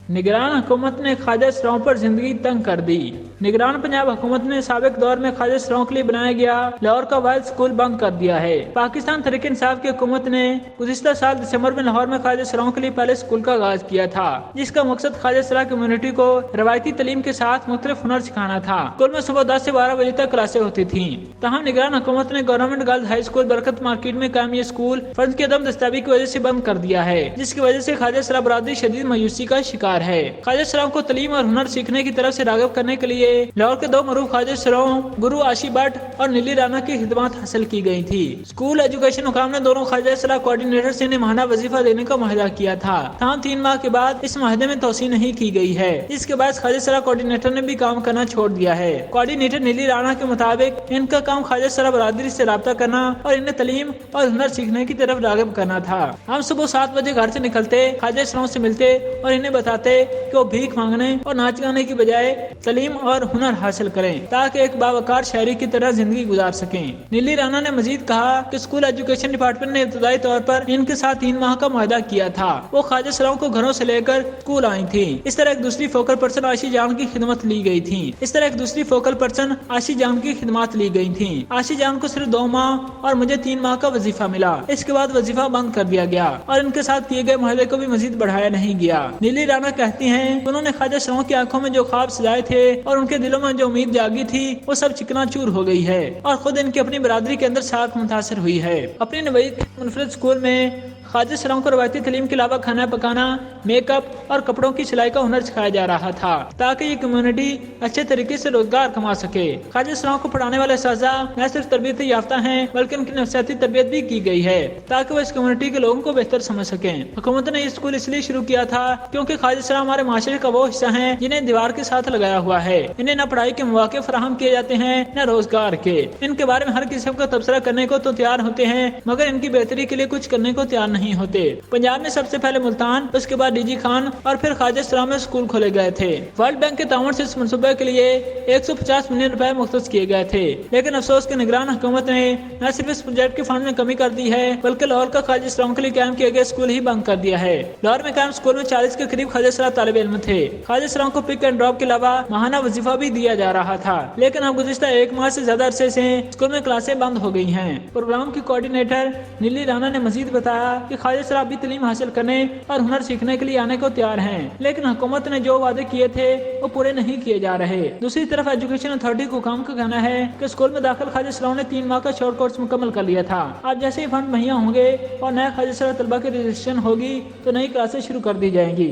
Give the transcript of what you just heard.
निगरान हुकूमत ने ख्वाजा सराओं पर जिंदगी तंग कर दी। निगरान पंजाब हुकूमत ने साबिक दौर में ख्वाजा सराओं के लिए बनाया गया लाहौर का वाहिद स्कूल बंद कर दिया है। पाकिस्तान तहरीक इंसाफ की हुकूमत ने गुज़िश्ता साल दिसंबर में लाहौर में ख्वाजा सराओं के लिए पहले स्कूल का आगाज किया था, जिसका मकसद ख्वाजा सरा कम्युनिटी को रवायती तालीम के साथ मुख्तलिफ हुनर सिखाना था। स्कूल में सुबह 10 से 12 बजे तक क्लासें होती थी। तहम निगरान हुकूमत ने गवर्नमेंट गर्ल्स हाई स्कूल बरकत मार्केट में कायम ये स्कूल फंड की अदम दस्तावेजी की वजह से बंद कर दिया है, जिसकी वजह से ख्वाजा सरा बरादरी शदीद मायूसी का शिकार है। ख्वाजा सराओं को तालीम और हुनर सीखने की तरफ से राग़िब करने के लिए लाहौर के दो मरूफ ख्वाजा सराओं गुरु आशी भट्ट और नीली राना की खिदमत हासिल की गई थी। स्कूल एजुकेशन हुकाम ने दोनों ख्वाजा सरा कोऑर्डिनेटर से इन्हें माहाना वजीफा देने का मुआहदा किया था। तमाम 3 माह के बाद इस मुआहदे में तोसी नहीं की गई है। इसके बाद ख्वाजा सरा कोऑर्डिनेटर ने भी काम करना छोड़ दिया है। कोऑर्डिनेटर नीली राना के मुताबिक इनका काम ख्वाजा सरा बरादरी से राब्ता करना और इन्हें तालीम और हुनर सीखने की तरफ राग़िब करना था। हम सुबह 7 बजे घर से निकलते, ख्वाजा सराओं से मिलते और इन्हें बताते कि वो भीख मांगने और नाच गाने की बजाय तालीम और हुनर हासिल करें ताकि एक बावकार शहरी की तरह जिंदगी गुजार सकें। नीली राना ने मजीद कहा कि स्कूल एजुकेशन डिपार्टमेंट ने इब्तदाई तौर पर इनके साथ 3 माह का मुआहदा किया था। वो ख्वाजा सराओं को घरों से लेकर स्कूल आई थी। इस तरह एक दूसरी फोकल पर्सन आशी जान की खिदमत ली गई थी। आशी जान को सिर्फ 2 माह और मुझे 3 माह का वजीफा मिला। इसके बाद वजीफा बंद कर दिया गया और इनके साथ किए गए मुआहदे को भी मजीद बढ़ाया नहीं गया। नीली राना कहती हैं उन्होंने ख्वाजा सराओं की आंखों में जो ख्वाब सजाए थे और उनके दिलों में जो उम्मीद जागी थी वो सब चिकनाचूर हो गई है और खुद इनकी अपनी बरादरी के अंदर साख मुतासर हुई है। अपनी नवई मुनफरद स्कूल में ख्वाजा सराओं को रवायती तालीम के अलावा खाना पकाना, मेकअप और कपड़ों की सिलाई का हुनर सिखाया जा रहा था ताकि ये कम्युनिटी अच्छे तरीके से रोजगार कमा सके। ख्वाजा सराओं को पढ़ाने वाले असातिज़ा न सिर्फ तरबियत याफ्ता हैं बल्कि उनकी नफसियाती तरबियत भी की गई है ताकि वो इस कम्युनिटी के लोगों को बेहतर समझ सकें। हुकूमत ने ये स्कूल इसलिए शुरू किया था क्योंकि ख्वाजा सरा हमारे माशरे का वो हिस्सा है जिन्हें दीवार के साथ लगाया हुआ है। इन्हें न पढ़ाई के मौके फराहम किए जाते हैं न रोजगार के। इनके बारे में हर किस्म का तबसरा करने को तो तैयार होते हैं मगर इनकी बेहतरी के लिए कुछ करने को तैयार नहीं होते। पंजाब में सबसे पहले मुल्तान, उसके बाद डीजी खान और फिर ख्वाजा सरा में स्कूल खोले गए थे। वर्ल्ड बैंक के ताउन से इस मनसूबे के लिए 150 मिलियन रुपए मुख्तस किए गए थे, लेकिन अफसोस के निगरान हुकूमत ने न सिर्फ इस प्रोजेक्ट के फंड में कमी कर दी है बल्कि लाहौर का ख्वाजा सराओं के लिए कायम किए गए स्कूल ही बंद कर दिया है। लाहौर में कायम स्कूल में 40 के करीब ख्वाजा सरा तालिब इल्म थे। ख्वाजा सराओं को पिक एंड ड्रॉप के अलावा माहाना वजीफा भी दिया जा रहा था, लेकिन अब गुज़िश्ता 1 माह से ज्यादा अरसे से स्कूल में क्लासें बंद हो गई हैं। प्रोग्राम की कोऑर्डिनेटर नीली राना ने मजीद बताया कि ख्वाजा सरा भी तालीम हासिल करने और हुनर सीखने के लिए आने को तैयार हैं, लेकिन हुकूमत ने जो वादे किए थे वो पूरे नहीं किए जा रहे। दूसरी तरफ एजुकेशन अथॉरिटी को काम का कहना है कि स्कूल में दाखिल ख्वाजा सराओं ने 3 माह का शॉर्ट कोर्स मुकम्मल कर लिया था। अब जैसे ही फंड मुहैया होंगे और नए ख्वाजा सरा तलबा की रजिस्ट्रेशन होगी तो नई क्लासें शुरू कर दी जाएंगी।